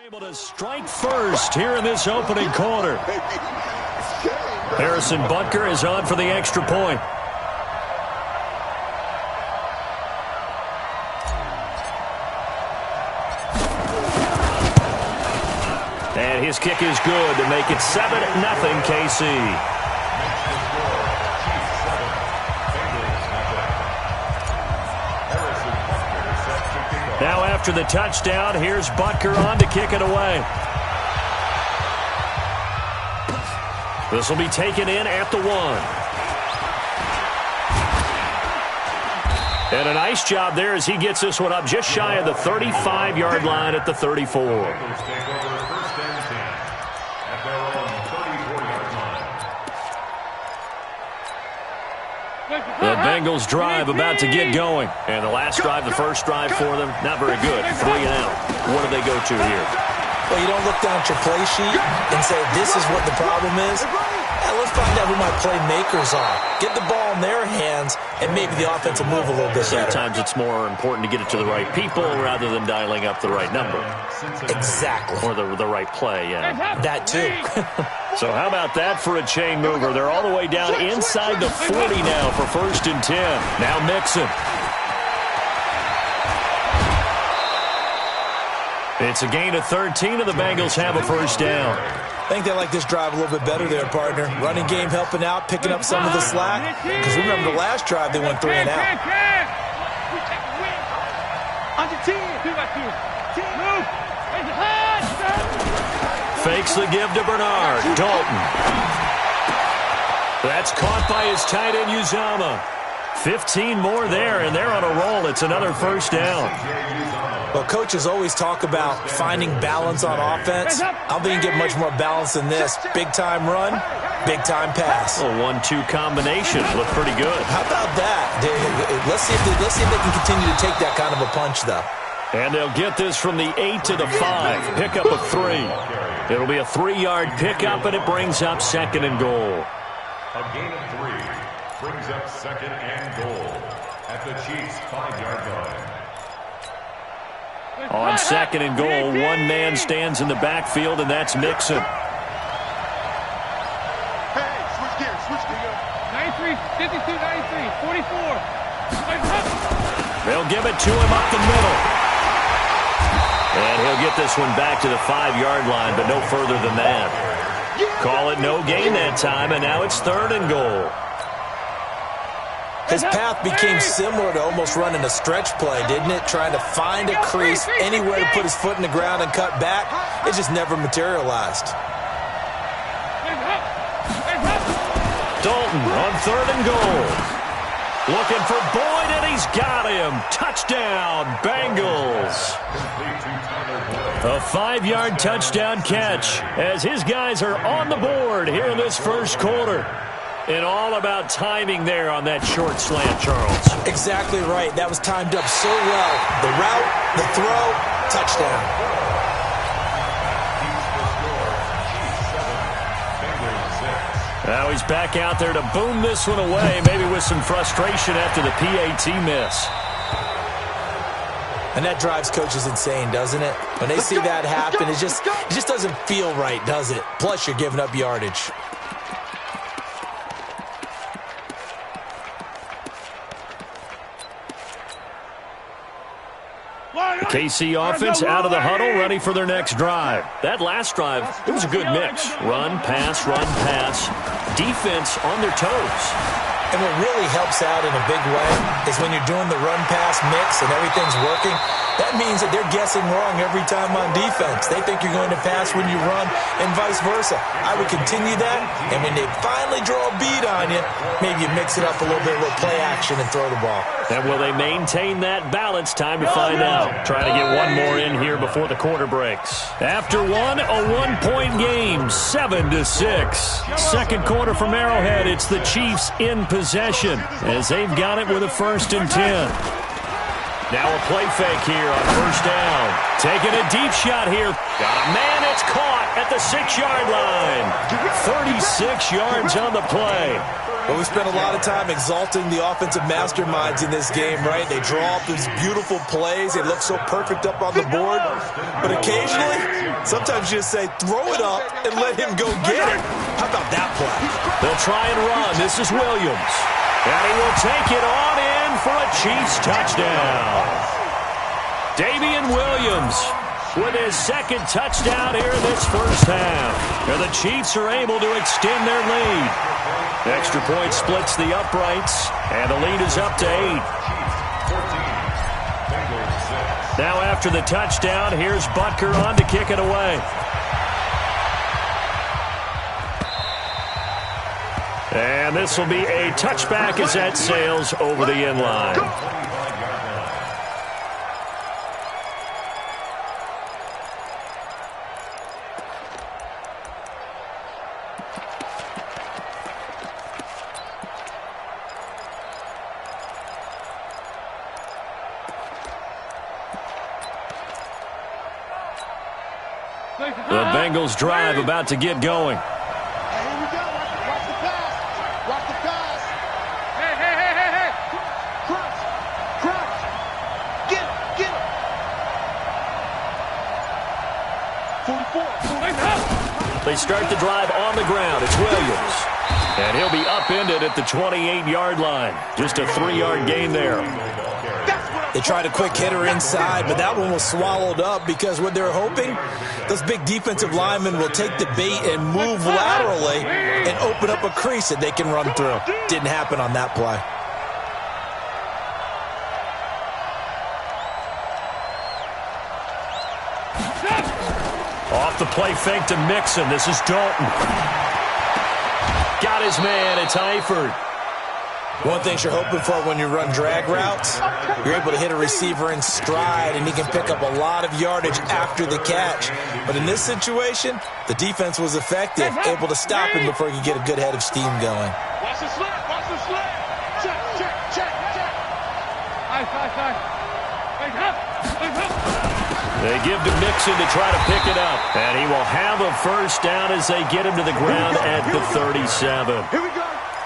Able to strike first here in this opening quarter. Harrison Butker is on for the extra point. And his kick is good to make it 7-0 KC. Now after the touchdown, here's Butker on to kick it away. This will be taken in at the 1. And a nice job there as he gets this one up just shy of the 35-yard line at the 34. The Bengals drive about to get going. And the last drive, the first drive for them, not very good. 3 and out. What do they go to here? Well, you don't look down at your play sheet and say, this is what the problem is. Let's find out who my playmakers are. Get the ball in their hands, and maybe the offense will move a little bit better. Sometimes it's more important to get it to the right people rather than dialing up the right number. Exactly. Or the right play, yeah. That too. So how about that for a chain mover? They're all the way down inside the 40 now for 1st and 10. Now Mixon. It's a gain of 13, and the Bengals have a first down. I think they like this drive a little bit better there, partner. Running game helping out, picking up some of the slack. Because remember the last drive, they went 3 and out. Fakes the give to Bernard. Dalton. That's caught by his tight end, Uzama. 15 more there, and they're on a roll. It's another first down. Well, coaches always talk about finding balance on offense. I don't think you get much more balance than this. Big-time run, big-time pass. A 1-2 combination. Look pretty good. How about that? Let's see if they can continue to take that kind of a punch, though. And they'll get this from the 8 to the 5. Pickup of 3. It'll be a 3-yard pickup, and it brings up 2nd and goal. A gain of 3 brings up 2nd and goal at the Chiefs' 5-yard line. On 2nd and goal, one man stands in the backfield, and that's Mixon. Hey, switch gears, switch gears. 93, 52, 93, 44. They'll give it to him up the middle. And he'll get this one back to the 5-yard line, but no further than that. Call it no gain that time, and now it's 3rd and goal. His path became similar to almost running a stretch play, didn't it? Trying to find a crease, anywhere to put his foot in the ground and cut back. It just never materialized. Dalton on 3rd and goal. Looking for Boyd, and he's got him. Touchdown, Bengals. A 5-yard touchdown catch as his guys are on the board here in this first quarter. And all about timing there on that short slant, Charles. Exactly right. That was timed up so well. The route, the throw, touchdown. Now he's back out there to boom this one away, maybe with some frustration after the PAT miss. And that drives coaches insane, doesn't it? When they see that happen, it just doesn't feel right, does it? Plus, you're giving up yardage. The KC offense out of the huddle, ready for their next drive. That last drive, it was a good mix. Run, pass, defense on their toes. And what really helps out in a big way is when you're doing the run-pass mix and everything's working, that means that they're guessing wrong every time on defense. They think you're going to pass when you run and vice versa. I would continue that, and when they finally draw a bead on you, maybe you mix it up a little bit, a little play action, and throw the ball. And will they maintain that balance? Time to find out. Trying to get one more in here before the quarter breaks. After one, a 1-point game, 7-6. Second quarter from Arrowhead, it's the Chiefs in possession as they've got it with a 1st and 10. Now a play fake here on 1st down. Taking a deep shot here. Got a man, it's caught at the 6-yard line. 36 yards on the play. Well, we spent a lot of time exalting the offensive masterminds in this game, right? They draw up these beautiful plays. They look so perfect up on the board. But occasionally, sometimes you just say, throw it up and let him go get it. How about that play? They'll try and run. This is Williams. And he will take it on in for a Chiefs touchdown. Damian Williams with his second touchdown here in this first half. And the Chiefs are able to extend their lead. Extra point splits the uprights, and the lead is up to 8. Now after the touchdown, here's Butker on to kick it away. And this will be a touchback as that sails over the end line. The Bengals drive about to get going. Hey, here we go. Watch the pass. Watch the pass. Hey. Crouch. Get it. 44. They start the drive on the ground. It's Williams. And he'll be upended at the 28-yard line. Just a 3-yard gain there. They tried a quick hitter inside, but that one was swallowed up because what they're hoping, those big defensive linemen will take the bait and move laterally and open up a crease that they can run through. Didn't happen on that play. Off the play fake to Mixon. This is Dalton. Got his man. It's Eifert. One thing you're hoping for when you run drag routes, you're able to hit a receiver in stride, and he can pick up a lot of yardage after the catch. But in this situation, the defense was effective, able to stop him before he could get a good head of steam going. Watch the slip. Check. They give to Mixon to try to pick it up. And he will have a first down as they get him to the ground at the 37. Here we go.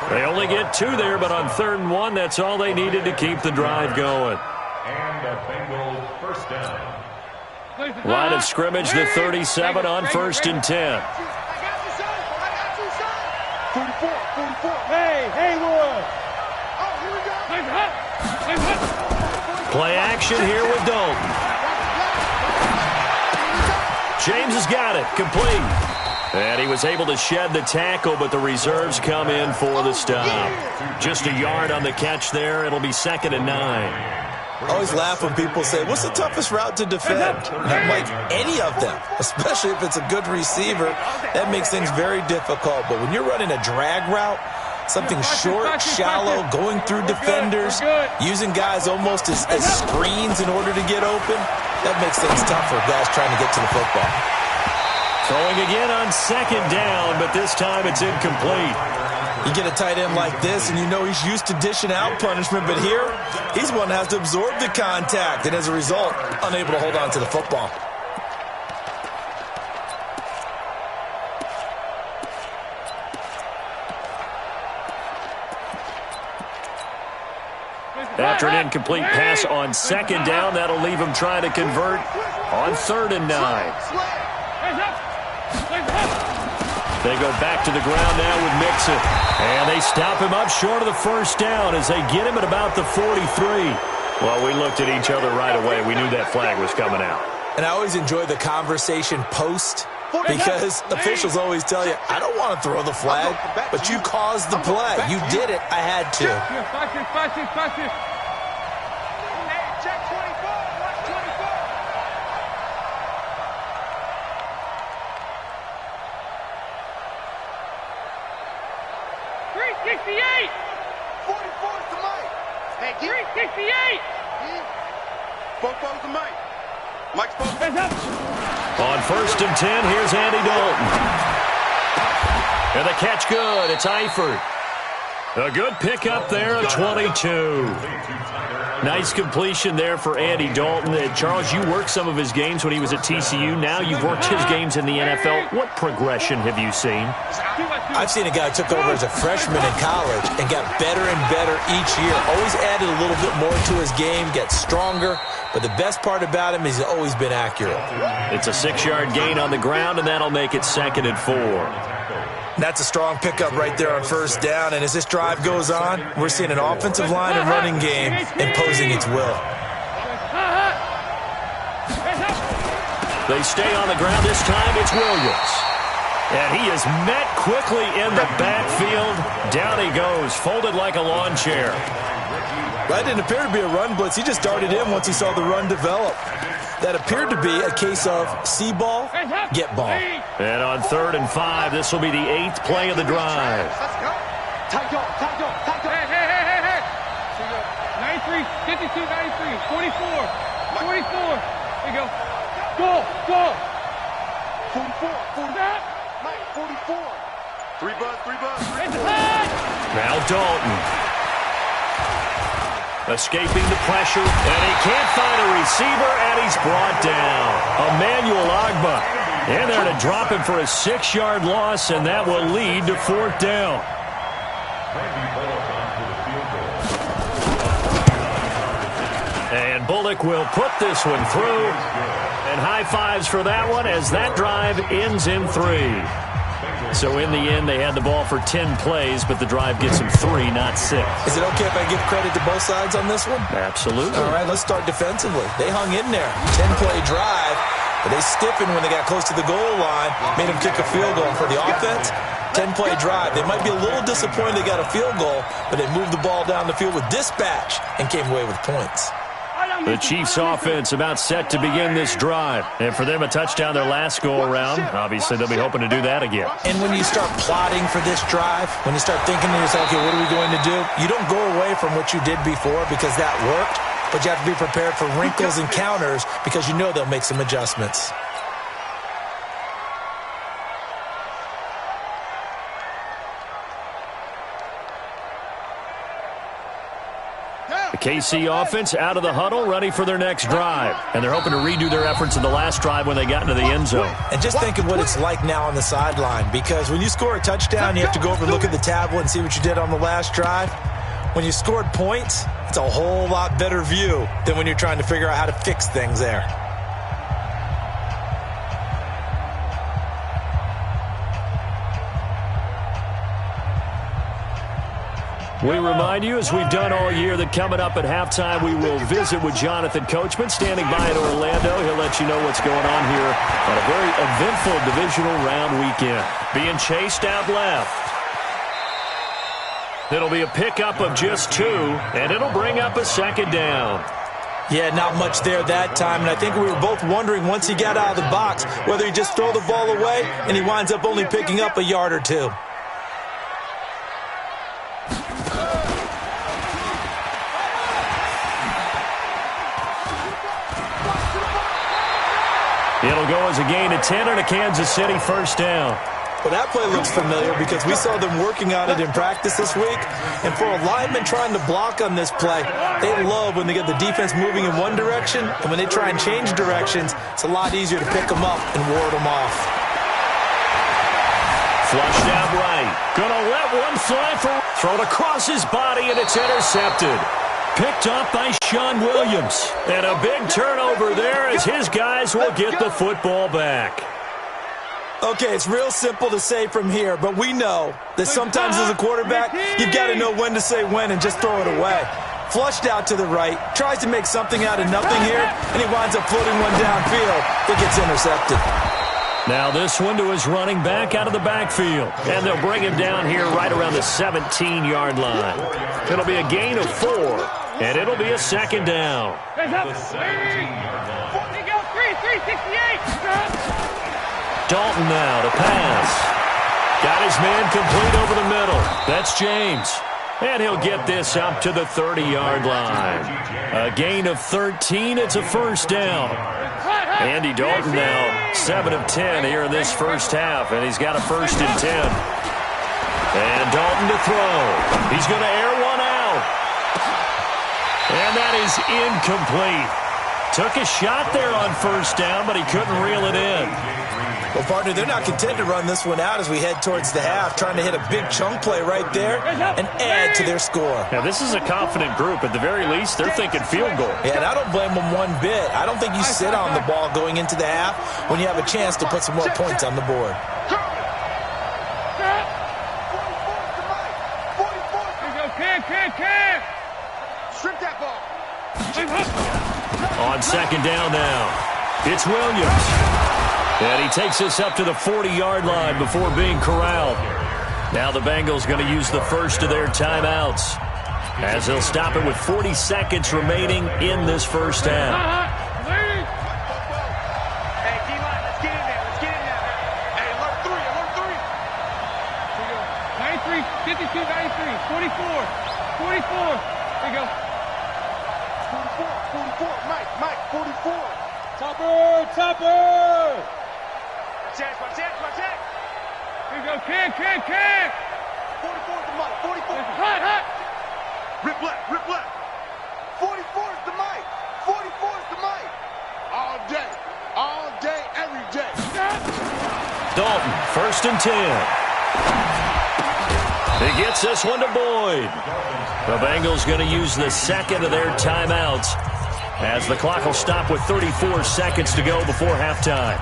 They only get 2 there, but on 3rd and 1, that's all they needed to keep the drive going. And the Bengals first down. Line of scrimmage, the 37 on 1st and 10. 44. Hey, Lord. Oh, here we go. Play action here with Dalton. James has got it, complete. And he was able to shed the tackle, but the reserves come in for the stop. Just a yard on the catch there. It'll be 2nd and 9. I always laugh when people say, what's the toughest route to defend? I'm like, any of them, especially if it's a good receiver. That makes things very difficult. But when you're running a drag route, something short, shallow, going through defenders, using guys almost as screens in order to get open, that makes things tough for guys trying to get to the football. Throwing again on 2nd down, but this time it's incomplete. You get a tight end like this, and you know he's used to dishing out punishment, but here, he's one that has to absorb the contact, and as a result, unable to hold on to the football. After an incomplete pass on 2nd down, that'll leave him trying to convert on 3rd and 9. They go back to the ground now with Mixon. And they stop him up short of the first down as they get him at about the 43. Well, we looked at each other right away. We knew that flag was coming out. And I always enjoy the conversation post because officials always tell you, I don't want to throw the flag, but you caused the play. You did it. I had to. Check 24. Watch 24. 368. 44 to Mike. Hey, 368. Fofo's to Mike. Mike's Fofo. On 1st and 10, here's Andy Dalton. And the catch good. It's Eifert. A good pickup there of 22. Nice completion there for Andy Dalton. Charles, you worked some of his games when he was at TCU. Now you've worked his games in the NFL. What progression have you seen? I've seen a guy who took over as a freshman in college and got better and better each year. Always added a little bit more to his game, gets stronger. But the best part about him is he's always been accurate. It's a 6-yard gain on the ground, and that'll make it 2nd and 4. That's a strong pickup right there on first down. And as this drive goes on, we're seeing an offensive line and running game imposing its will. They stay on the ground. This time it's Williams. And he is met quickly in the backfield. Down he goes, folded like a lawn chair. That didn't appear to be a run blitz. He just darted in once he saw the run develop. That appeared to be a case of see ball, get ball. And on 3rd and 5, this will be the 8th play of the drive. Let's go. Tight dog, tight dog, tight dog. Hey. 93, 52, 93, 44, 44. There you go. Go. 44, 44. 3 bucks. Now Dalton. Escaping the pressure, and he can't find a receiver, and he's brought down. Emmanuel Ogbah in there to drop him for a 6-yard loss, and that will lead to 4th down. And Bullock will put this one through, and high fives for that one as that drive ends in 3. So in the end, they had the ball for 10 plays, but the drive gets them 3, not 6. Is it okay if I give credit to both sides on this one? Absolutely. All right, let's start defensively. They hung in there. 10-play drive, but they stiffened when they got close to the goal line, made them kick a field goal. For the offense, 10-play drive. They might be a little disappointed they got a field goal, but they moved the ball down the field with dispatch and came away with points. The Chiefs' offense about set to begin this drive. And for them, a touchdown their last go-around. Obviously, they'll be hoping to do that again. And when you start plotting for this drive, when you start thinking to yourself, okay, what are we going to do? You don't go away from what you did before because that worked, but you have to be prepared for wrinkles and counters because you know they'll make some adjustments. The KC offense out of the huddle, ready for their next drive. And they're hoping to redo their efforts in the last drive when they got into the end zone. And just think of what it's like now on the sideline, because when you score a touchdown, you have to go over and look at the tablet and see what you did on the last drive. When you scored points, it's a whole lot better view than when you're trying to figure out how to fix things there. We remind you, as we've done all year, that coming up at halftime, we will visit with Jonathan Coachman, standing by in Orlando. He'll let you know what's going on here on a very eventful divisional round weekend. Being chased out left. It'll be a pickup of just 2, and it'll bring up a 2nd down. Yeah, not much there that time, and I think we were both wondering once he got out of the box whether he just throw the ball away, and he winds up only picking up a yard or 2. It'll go as a gain of 10 and a Kansas City 1st down. Well, that play looks familiar because we saw them working on it in practice this week. And for a lineman trying to block on this play, they love when they get the defense moving in one direction. And when they try and change directions, it's a lot easier to pick them up and ward them off. Flushed out right. Gonna let one fly for thrown across his body, and it's intercepted. Picked up by Sean Williams. And a big turnover there as his guys will get the football back. Okay, it's real simple to say from here, but we know that sometimes as a quarterback, you've got to know when to say when and just throw it away. Flushed out to the right, tries to make something out of nothing here, and he winds up floating one downfield that gets intercepted. Now this one to his running back out of the backfield. And they'll bring him down here right around the 17-yard line. It'll be a gain of 4, and it'll be a 2nd down. The 17-yard line. There you go, 368. Dalton now to pass. Got his man complete over the middle. That's James. And he'll get this up to the 30-yard line. A gain of 13. It's a 1st down. Andy Dalton now 7 of 10 here in this first half, and he's got a 1st and 10. And Dalton to throw. He's going to air one out. And that is incomplete. Took a shot there on first down, but he couldn't reel it in. Well, partner, they're not content to run this one out as we head towards the half, trying to hit a big chunk play right there and add to their score. Now, this is a confident group. At the very least, they're thinking field goal. Yeah, and I don't blame them one bit. I don't think you sit on the ball going into the half when you have a chance to put some more points on the board. Strip that ball. On second down now, it's Williams. And he takes us up to the 40-yard line before being corralled. Now the Bengals going to use the first of their timeouts, as they'll stop it with 40 seconds remaining in this first half. Hey, D-line, let's get in there. Let's get in there. Hey, alert 3. 93, 52, 93, 44, 44. There you go. 44, Mike, 44. Topper. Watch that. Here you go, can. 44 is the mic, 44. Hot. Rip left. 44 is the mic. 44 is the mic. All day, every day. Dalton, first and 10. He gets this one to Boyd. The Bengals going to use the second of their timeouts, as the clock will stop with 34 seconds to go before halftime.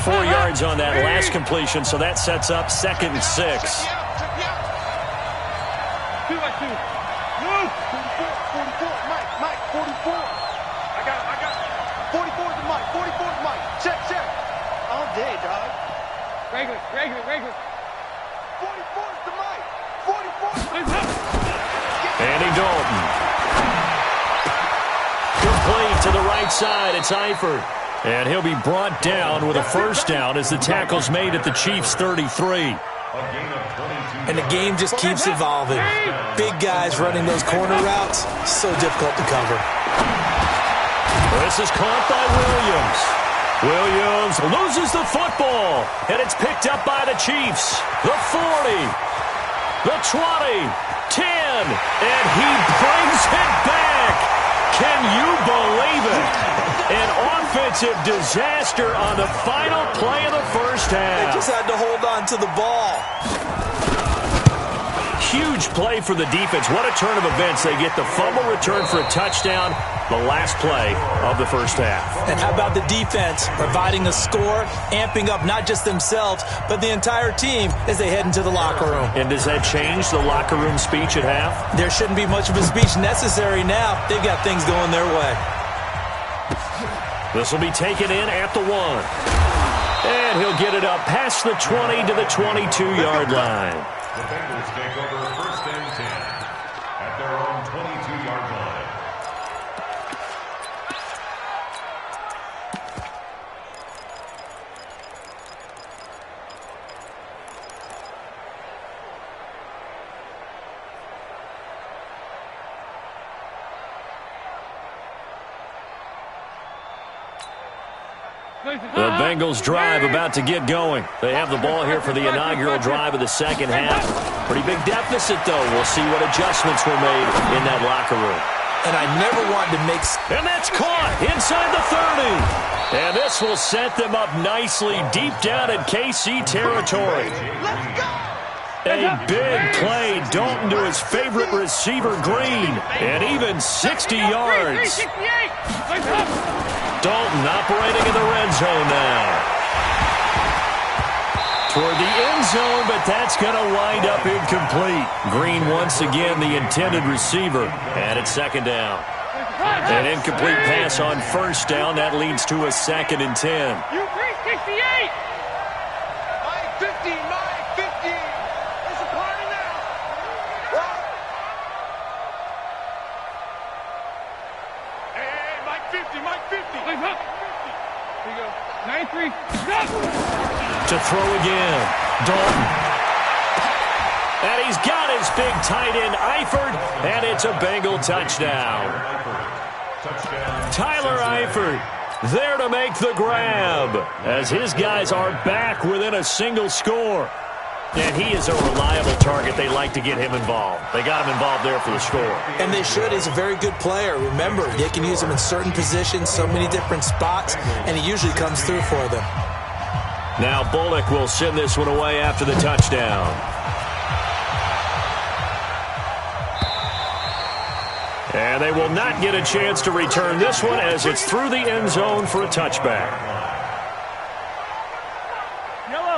4 yards on that last completion, so that sets up 2nd and 6. 2 by 2. Move. 44, Mike, 44. I got it. 44 is the mic, 44 is the mic. Check. All day, dog. Regular. 44 is the mic. 44 is the mic. Andy Dalton. Complete to the right side. It's Eifert. And he'll be brought down with a first down as the tackle's made at the Chiefs' 33. And the game just keeps evolving. Big guys running those corner routes, so difficult to cover. This is caught by Williams. Williams loses the football, and it's picked up by the Chiefs. The 40, the 20, 10, and he brings it back. Can you believe it? An offensive disaster on the final play of the first half. They just had to hold on to the ball. Huge play for the defense. What a turn of events. They get the fumble return for a touchdown, the last play of the first half. And how about the defense providing a score, amping up not just themselves, but the entire team as they head into the locker room. And does that change the locker room speech at half? There shouldn't be much of a speech necessary now. They've got things going their way. This will be taken in at the 1. And he'll get it up past the 20 to the 22-yard line. The Bengals take over 1st and 10 at their own 22-yard line. The Bengals drive about to get going. They have the ball here for the inaugural drive of the second half. Pretty big deficit, though. We'll see what adjustments were made in that locker room. And I never wanted to make... And that's caught inside the 30. And this will set them up nicely deep down in KC territory. Let's go. A big play. Dalton to his favorite receiver, Green. And even 60 yards. Dalton operating in the red zone now. Toward the end zone, but that's going to wind up incomplete. Green once again the intended receiver. And it's second down. An incomplete pass on first down. That leads to a 2nd and 10. You 368. Mike 50. It's a party now. Hey, Mike 50. Here you go. 93. To throw again. Dalton. And he's got his big tight end, Eifert, and it's a Bengal touchdown. Tyler Eifert there to make the grab, as his guys are back within a single score. And he is a reliable target. They like to get him involved. They got him involved there for the score. And they should. He's a very good player. Remember, they can use him in certain positions, so many different spots, and he usually comes through for them. Now Bullock will send this one away after the touchdown. And they will not get a chance to return this one as it's through the end zone for a touchback.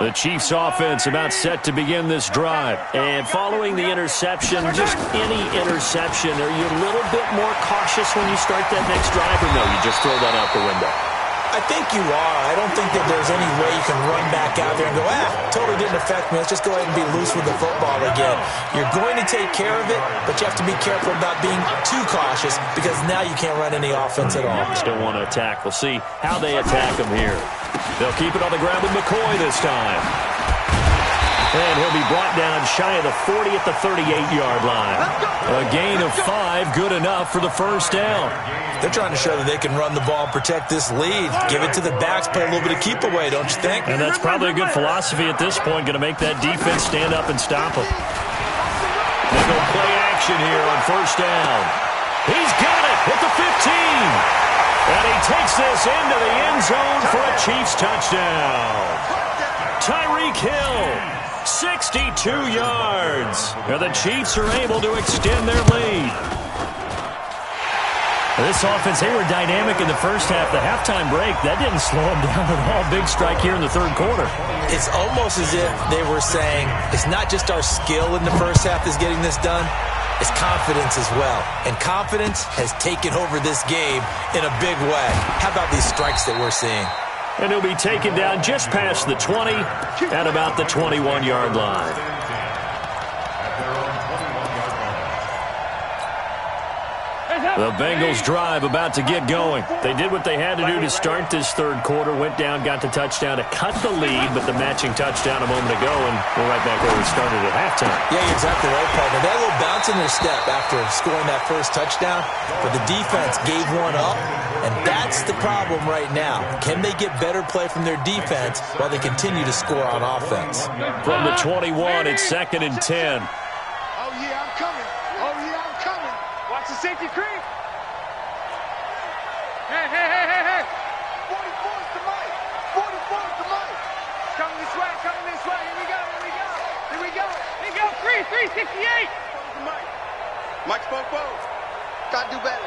The Chiefs offense about set to begin this drive. And following the interception, just any interception, are you a little bit more cautious when you start that next drive, or no, you just throw that out the window? I think you are. I don't think that there's any way you can run back out there and go, totally didn't affect me. Let's just go ahead and be loose with the football again. You're going to take care of it, but you have to be careful about being too cautious because now you can't run any offense at all. Still want to attack. We'll see how they attack him here. They'll keep it on the ground with McCoy this time. And he'll be brought down shy of the 40 at the 38-yard line. A gain of 5, good enough for the first down. They're trying to show that they can run the ball and protect this lead. Give it to the backs, play a little bit of keep away, don't you think? And that's probably a good philosophy at this point, going to make that defense stand up and stop them. They go play action here on first down. He's got it at the 15. And he takes this into the end zone for a Chiefs touchdown. Tyreek Hill, 62 yards. And the Chiefs are able to extend their lead. This offense, they were dynamic in the first half. The halftime break, that didn't slow them down at all. Big strike here in the third quarter. It's almost as if they were saying, it's not just our skill in the first half that's getting this done, it's confidence as well. And confidence has taken over this game in a big way. How about these strikes that we're seeing? And he'll be taken down just past the 20 at about the 21-yard line. The Bengals drive about to get going. They did what they had to do to start this third quarter. Went down, got the touchdown to cut the lead, but the matching touchdown a moment ago, and we're right back where we started at halftime. Yeah, you're exactly right, partner. They had a little bounce in their step after scoring that first touchdown, but the defense gave one up, and that's the problem right now. Can they get better play from their defense while they continue to score on offense? From the 21, it's 2nd and 10. Oh, yeah, I'm coming. Oh, yeah, I'm coming. Watch the safety creep. Hey, hey, hey, hey, hey. 44's the mic. 44's the mic. Coming this way, coming this way. Here we go, here we go. Here we go. Here we go. 368. The mic. Mike spoke both. Gotta do better.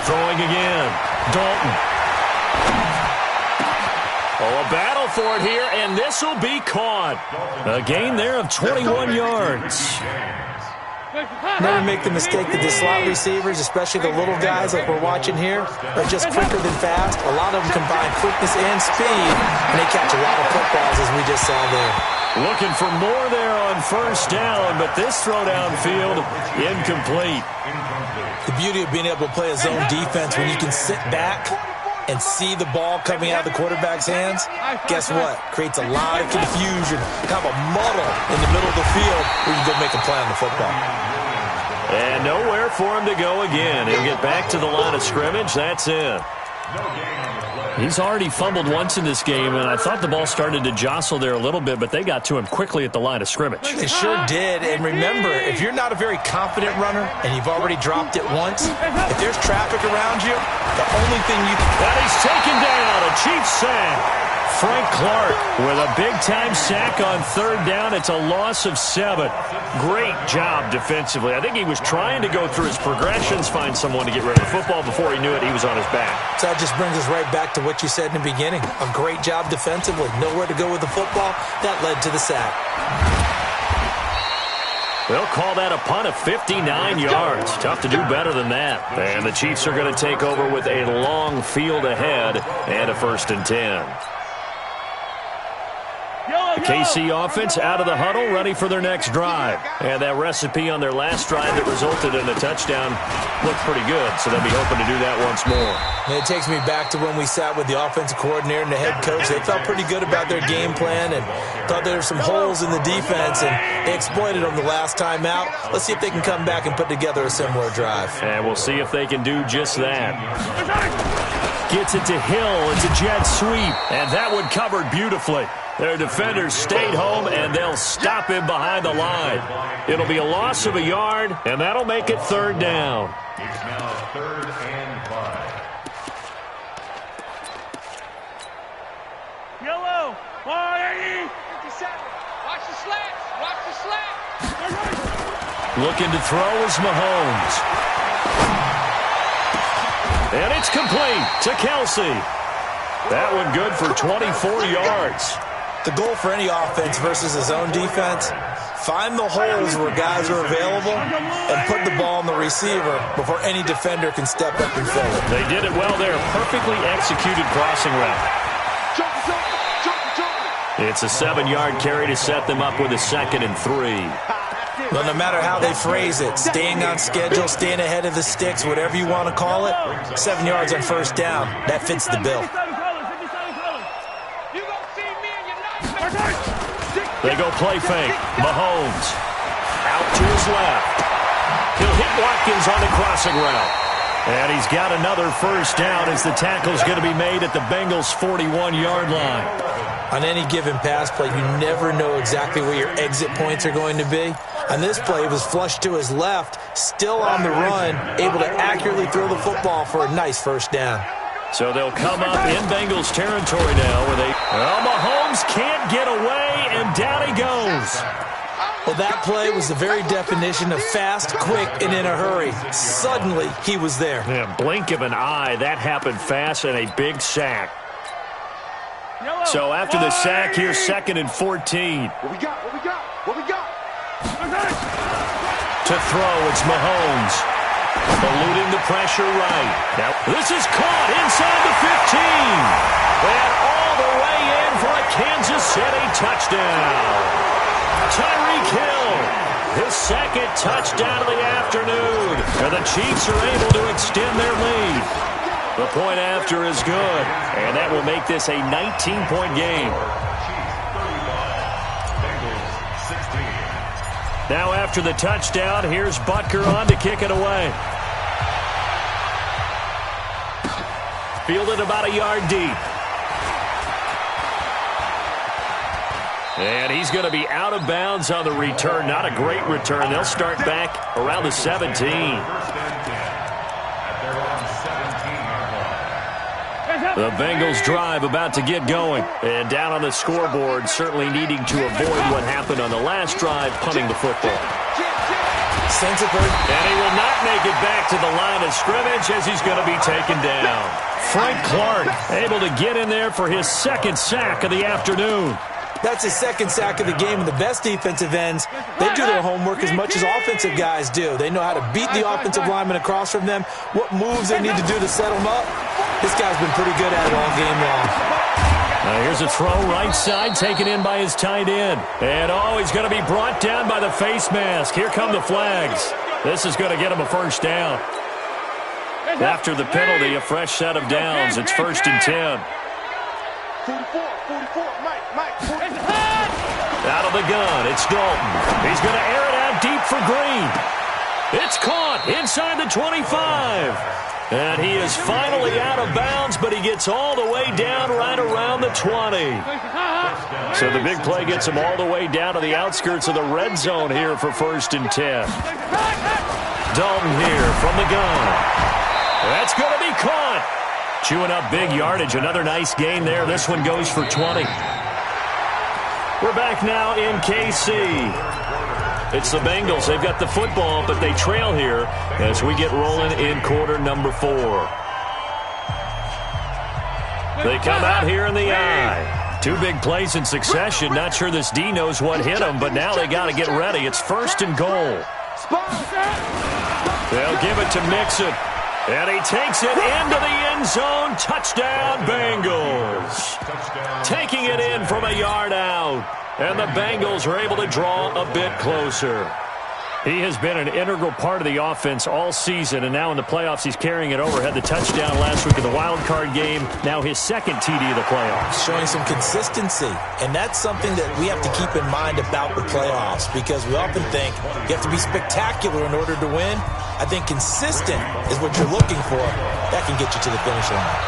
Throwing again. Dalton. Oh, a battle for it here, and this will be caught. A gain there of 21 yards. Never make the mistake that the slot receivers, especially the little guys like we're watching here, are just quicker than fast. A lot of them combine quickness and speed, and they catch a lot of footballs, as we just saw there. Looking for more there on first down, but this throw downfield, incomplete. The beauty of being able to play a zone defense when you can sit back and see the ball coming out of the quarterback's hands, guess what? Creates a lot of confusion, kind of a muddle in the middle of the field where you go make a play on the football. And nowhere for him to go again. He'll get back to the line of scrimmage. That's it. He's already fumbled once in this game, and I thought the ball started to jostle there a little bit, but they got to him quickly at the line of scrimmage. They sure did. And remember, if you're not a very confident runner and you've already dropped it once, if there's traffic around you, the only thing you can... And he's taken down. A Chiefs sack. Frank Clark with a big-time sack on third down. It's a loss of 7. Great job defensively. I think he was trying to go through his progressions, find someone to get rid of the football. Before he knew it, he was on his back. So that just brings us right back to what you said in the beginning. A great job defensively. Nowhere to go with the football. That led to the sack. They'll call that a punt of 59 yards. Tough to do better than that. And the Chiefs are going to take over with a long field ahead and a 1st and 10. The KC offense out of the huddle, ready for their next drive. And that recipe on their last drive that resulted in a touchdown looked pretty good, so they'll be hoping to do that once more. And it takes me back to when we sat with the offensive coordinator and the head coach. They felt pretty good about their game plan and thought there were some holes in the defense, and they exploited them the last time out. Let's see if they can come back and put together a similar drive. And we'll see if they can do just that. Gets it to Hill. It's a jet sweep, and that one covered beautifully. Their defenders stayed home, and they'll stop him behind the line. It'll be a loss of a yard, and that'll make it 3rd down. It's now 3rd and 5. Yellow. 180. 57. Watch the slants. Watch the slants. Looking to throw is Mahomes. And it's complete to Kelsey. That one good for 24 yards. The goal for any offense versus his own defense, find the holes where guys are available and put the ball in the receiver before any defender can step up and fill it. They did it well there. Perfectly executed crossing route. It's a 7-yard carry to set them up with a 2nd and 3. Well, no matter how they phrase it, staying on schedule, staying ahead of the sticks, whatever you want to call it, 7 yards on 1st down, that fits the bill. They go play fake. Mahomes out to his left. He'll hit Watkins on the crossing route. And he's got another 1st down as the tackle's going to be made at the Bengals' 41-yard line. On any given pass play, you never know exactly where your exit points are going to be. On this play, it was flushed to his left, still on the run, able to accurately throw the football for a nice 1st down. So they'll come up in Bengals territory now where Mahomes can't get away, and down he goes. Well, that play was the very definition of fast, quick, and in a hurry. Suddenly, he was there. Yeah, blink of an eye, that happened fast, and a big sack. So after the sack, here's 2nd and 14. What we got? What we got? What we got? To throw, it's Mahomes. Eluding the pressure right. Now, this is caught inside the 15. And all the way in for a Kansas City touchdown. Tyreek Hill, his 2nd touchdown of the afternoon. And the Chiefs are able to extend their lead. The point after is good. And that will make this a 19-point game. Now after the touchdown, here's Butker on to kick it away. Fielded about a yard deep. And he's going to be out of bounds on the return. Not a great return. They'll start back around the 17. The Bengals drive about to get going. And down on the scoreboard, certainly needing to avoid what happened on the last drive, punting the football. And he will not make it back to the line of scrimmage as he's going to be taken down. Frank Clark able to get in there for his 2nd sack of the afternoon. That's his 2nd sack of the game, and the best defensive ends, they do their homework as much as offensive guys do. They know how to beat the offensive lineman across from them, what moves they need to do to set them up. This guy's been pretty good at it all game long. Now here's a throw right side taken in by his tight end. And he's going to be brought down by the face mask. Here come the flags. This is going to get him a 1st down. After the penalty, a fresh set of downs. It's 1st and 10. 44, Mike. Out of the gun, it's Dalton. He's going to air it out deep for Green. It's caught inside the 25. And he is finally out of bounds, but he gets all the way down right around the 20. So the big play gets him all the way down to the outskirts of the red zone here for 1st and 10. Dalton here from the gun. That's going to be caught. Chewing up big yardage. Another nice gain there. This one goes for 20. We're back now in KC. It's the Bengals. They've got the football, but they trail here as we get rolling in quarter number 4. They come out here in the eye. 2 big plays in succession. Not sure this D knows what hit him, but now they got to get ready. It's 1st and goal. They'll give it to Mixon. And he takes it into the end zone. Touchdown, Bengals. Taking it in from a yard out. And the Bengals are able to draw a bit closer. He has been an integral part of the offense all season, and now in the playoffs he's carrying it over. Had the touchdown last week in the wild card game. Now his 2nd TD of the playoffs. Showing some consistency, and that's something that we have to keep in mind about the playoffs, because we often think you have to be spectacular in order to win. I think consistent is what you're looking for. That can get you to the finish line.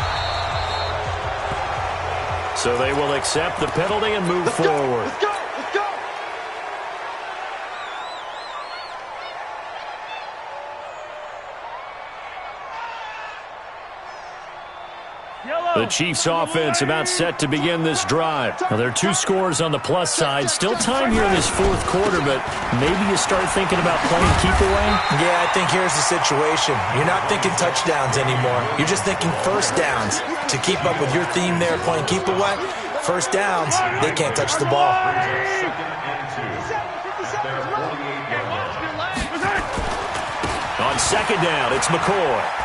So they will accept the penalty and move forward. Let's go. Let's go. The Chiefs offense about set to begin this drive. Now, there are 2 scores on the plus side. Still time here in this fourth quarter, but maybe you start thinking about playing keep away? Yeah, I think here's the situation. You're not thinking touchdowns anymore. You're just thinking first downs. To keep up with your theme there, playing keep away, first downs, they can't touch the ball. On second down, it's McCoy.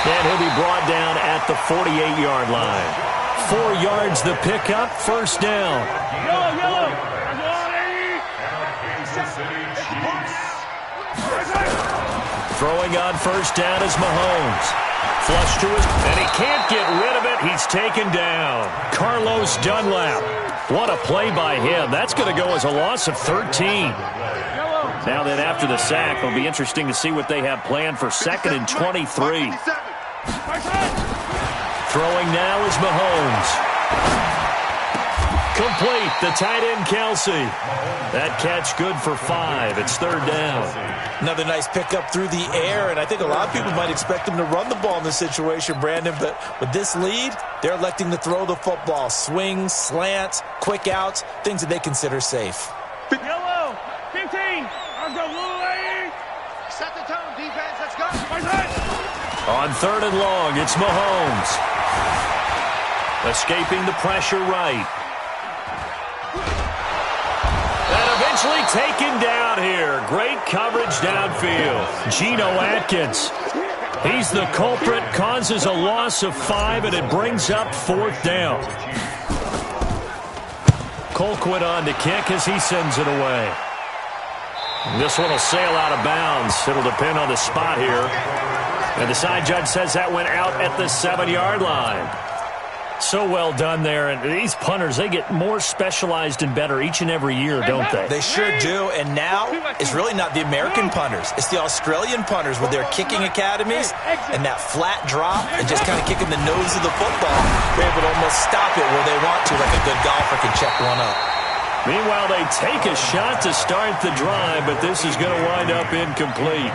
And he'll be brought down at the 48-yard line. 4 yards the pickup, first down. Yellow. Throwing on first down is Mahomes. Flush to his, and he can't get rid of it. He's taken down. Carlos Dunlap. What a play by him. That's going to go as a loss of 13. Now then, after the sack, it'll be interesting to see what they have planned for 2nd and 23. Throwing now is Mahomes. Complete, the tight end Kelsey. That catch good for 5. It's 3rd down. Another nice pickup through the air, and I think a lot of people might expect him to run the ball in this situation, Brandon, but with this lead, they're electing to throw the football. Swings, slants, quick outs, things that they consider safe. Yellow. 15. Let's go, blue lady. Set the tone, defense. Let's go. On 3rd and long, it's Mahomes. Escaping the pressure right. And eventually taken down here. Great coverage downfield. Geno Atkins. He's the culprit, causes a loss of 5, and it brings up 4th down. Colquitt on to kick as he sends it away. This one will sail out of bounds. It'll depend on the spot here. And the side judge says that went out at the 7-yard line. So well done there. And these punters, they get more specialized and better each and every year, don't they? They sure do. And now it's really not the American punters. It's the Australian punters with their kicking academies and that flat drop and just kind of kicking the nose of the football. They're able to almost stop it where they want to, like a good golfer can check one up. Meanwhile, they take a shot to start the drive, but this is going to wind up incomplete.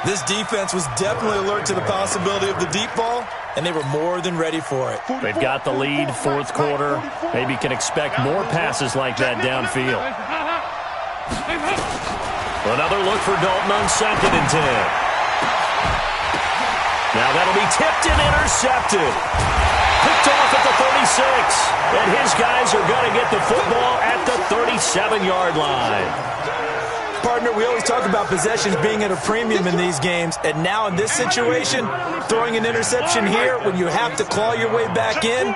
This defense was definitely alert to the possibility of the deep ball, and they were more than ready for it. They've got the lead, 4th quarter. Maybe can expect more passes like that downfield. Another look for Dalton on 2nd and 10. Now that'll be tipped and intercepted. Picked off at the 36. And his guys are going to get the football at the 37-yard line. Partner, we always talk about possessions being at a premium in these games, and now in this situation, throwing an interception here when you have to claw your way back in,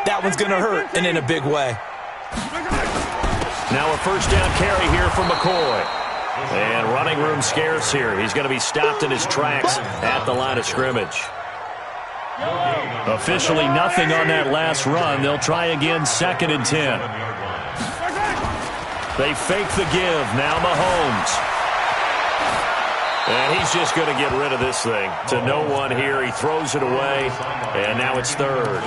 that one's going to hurt, and in a big way. Now a first down carry here from McCoy. And running room scarce here. He's going to be stopped in his tracks at the line of scrimmage. Officially nothing on that last run. They'll try again, 2nd and 10. They fake the give. Now Mahomes. And he's just going to get rid of this thing. To no one here. He throws it away. And now it's 3rd.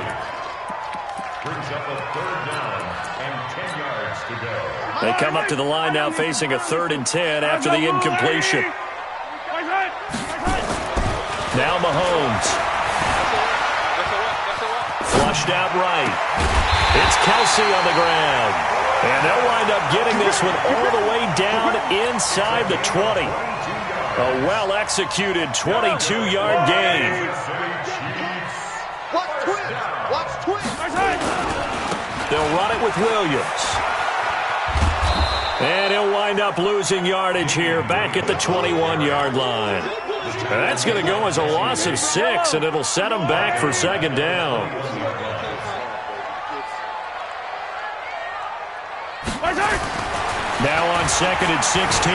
Brings up a 3rd down and 10 yards to go. They come up to the line now facing a 3rd and 10 after the incompletion. Now Mahomes. Flushed out right. It's Kelsey on the ground. And they'll wind up getting this one all the way down inside the 20. A well-executed 22-yard gain. Watch twins. Watch twins. They'll run it with Williams. And he'll wind up losing yardage here back at the 21-yard line. That's going to go as a loss of 6, and it'll set him back for 2nd down. Now on 2nd and 16,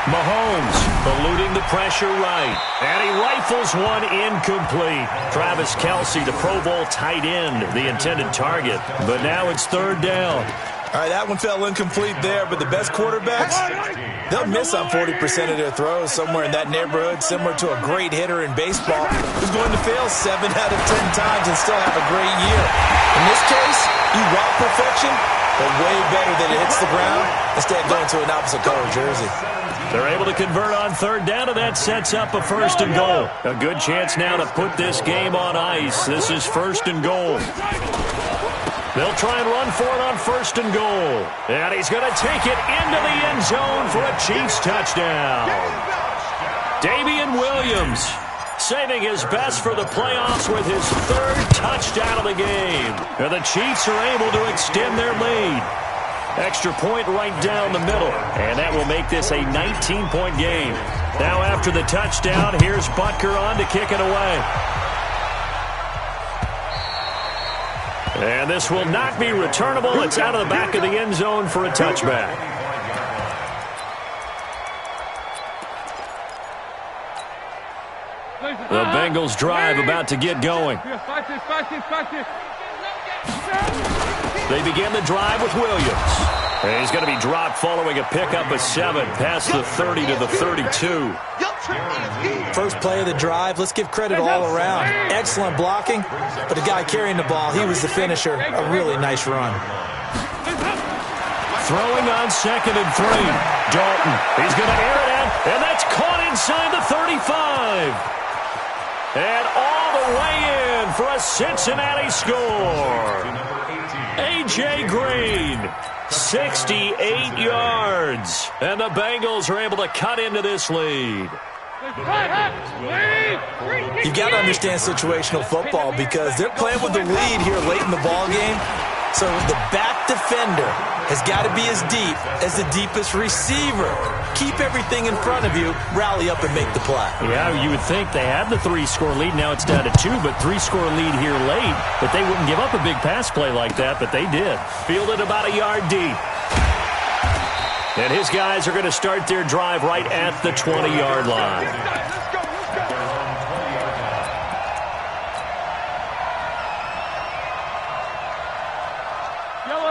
Mahomes eluding the pressure right. And he rifles one incomplete. Travis Kelce, the Pro Bowl tight end, the intended target. But now it's 3rd down. All right, that one fell incomplete there, but the best quarterbacks, they'll miss on 40% of their throws, somewhere in that neighborhood, similar to a great hitter in baseball who's going to fail 7 out of 10 times and still have a great year. In this case, you want perfection, but way better that it hits the ground instead of going to an opposite color jersey. They're able to convert on third down, and that sets up a 1st and goal. A good chance now to put this game on ice. This is 1st and goal. They'll try and run for it on 1st and goal. And he's going to take it into the end zone for a Chiefs touchdown. Damian Williams saving his best for the playoffs with his 3rd touchdown of the game. And the Chiefs are able to extend their lead. Extra point right down the middle. And that will make this a 19-point game. Now after the touchdown, here's Butker on to kick it away. And this will not be returnable. It's out of the back of the end zone for a touchback. The Bengals drive about to get going. They begin the drive with Williams. And he's going to be dropped following a pickup of 7 past the 30 to the 32. First play of the drive, let's give credit all around. Excellent blocking, but the guy carrying the ball, he was the finisher. A really nice run. Throwing on 2nd and 3. Dalton, he's going to air it out, and that's caught inside the 35. And all the way in for a Cincinnati score. A.J. Green, 68 yards. And the Bengals are able to cut into this lead. You got to understand situational football because they're playing with the lead here late in the ball game. So the back defender has got to be as deep as the deepest receiver. Keep everything in front of you, rally up and make the play. Yeah, you would think they had the 3-score lead. Now it's down to 2, but 3-score lead here late. But they wouldn't give up a big pass play like that, but they did. Fielded about a yard deep. And his guys are going to start their drive right at the 20-yard line.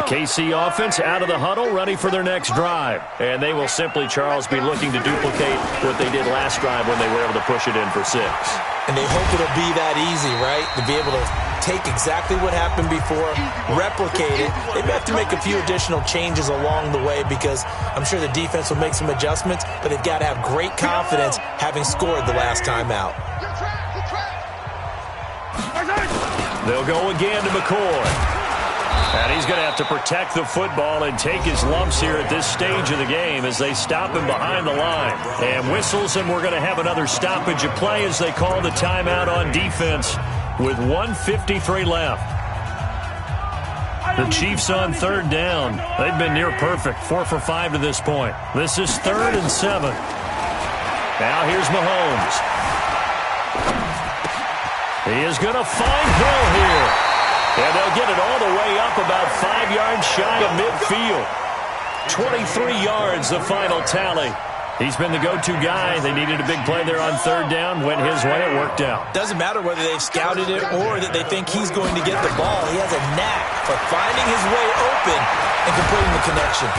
KC offense out of the huddle, ready for their next drive. And they will simply, Charles, be looking to duplicate what they did last drive when they were able to push it in for 6. And they hope it'll be that easy, right? To be able to take exactly what happened before, replicate it. They may have to make a few additional changes along the way because I'm sure the defense will make some adjustments, but they've got to have great confidence having scored the last time out. They'll go again to McCoy. And he's going to have to protect the football and take his lumps here at this stage of the game as they stop him behind the line. And whistles, and we're going to have another stoppage of play as they call the timeout on defense with 1:53 left. The Chiefs on 3rd down. They've been near perfect, 4 for 5 to this point. This is 3rd and 7. Now here's Mahomes. He is going to find Hill here. And they'll get it all the way up about 5 yards shy of midfield. 23 yards, the final tally. He's been the go-to guy. They needed a big play there on 3rd down. Went his way. It worked out. Doesn't matter whether they've scouted it or that they think he's going to get the ball. He has a knack for finding his way open and completing the connection.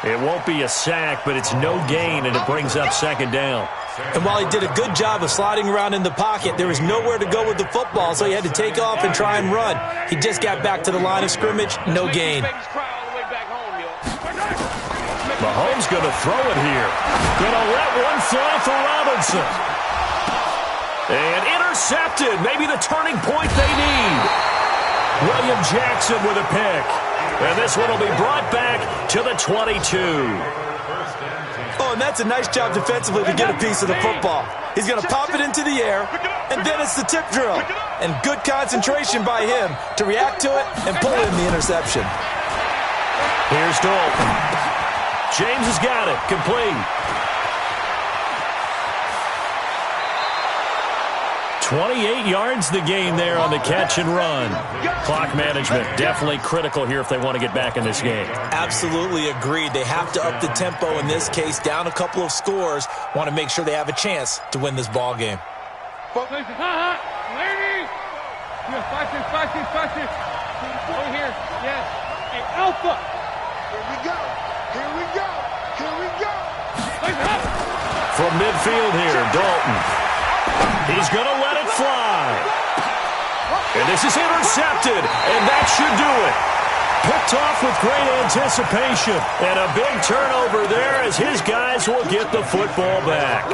It won't be a sack, but it's no gain, and it brings up 2nd down. And while he did a good job of sliding around in the pocket, there was nowhere to go with the football, so he had to take off and try and run. He just got back to the line of scrimmage, no gain. Mahomes going to throw it here. Going to let one fly for Robinson. And intercepted. Maybe the turning point they need. William Jackson with a pick. And this one will be brought back to the 22. Oh, and that's a nice job defensively to get a piece of the football. He's going to pop it into the air, and then it's the tip drill. And good concentration by him to react to it and pull in the interception. Here's Dalton. James has got it. Complete. 28 yards the gain there on the catch and run. Clock management definitely critical here if they want to get back in this game. Absolutely agreed. They have to up the tempo in this case, down a couple of scores. Want to make sure they have a chance to win this ball game. Over here. Yes. Hey, Alpha. Here we go. Here we go. Here we go. From midfield here, Dalton. He's going to let it fly. And this is intercepted, and that should do it. Picked off with great anticipation. And a big turnover there as his guys will get the football back.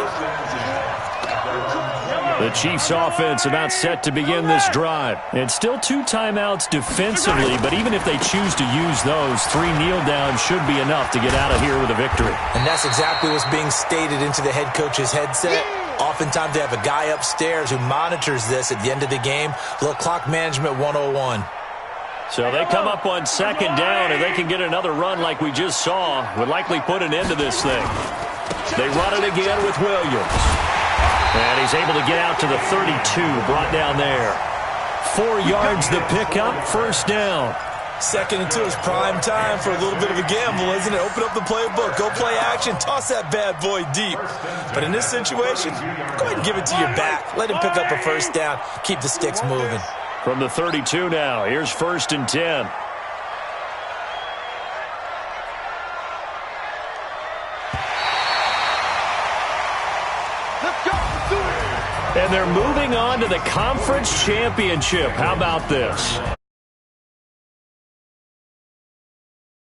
The Chiefs offense about set to begin this drive. And still 2 timeouts defensively, but even if they choose to use those, 3 kneel downs should be enough to get out of here with a victory. And that's exactly what's being stated into the head coach's headset. Oftentimes they have a guy upstairs who monitors this at the end of the game. A little clock management 101. So they come up on 2nd down, and they can get another run like we just saw. Would likely put an end to this thing. They run it again with Williams. And he's able to get out to the 32, brought down there. 4 yards the pickup, 1st down. 2nd and 2 is prime time for a little bit of a gamble, isn't it? Open up the playbook, go play action, toss that bad boy deep. But in this situation, go ahead and give it to your back. Let him pick up a 1st down, keep the sticks moving. From the 32 now, here's 1st and 10. And they're moving on to the conference championship. How about this?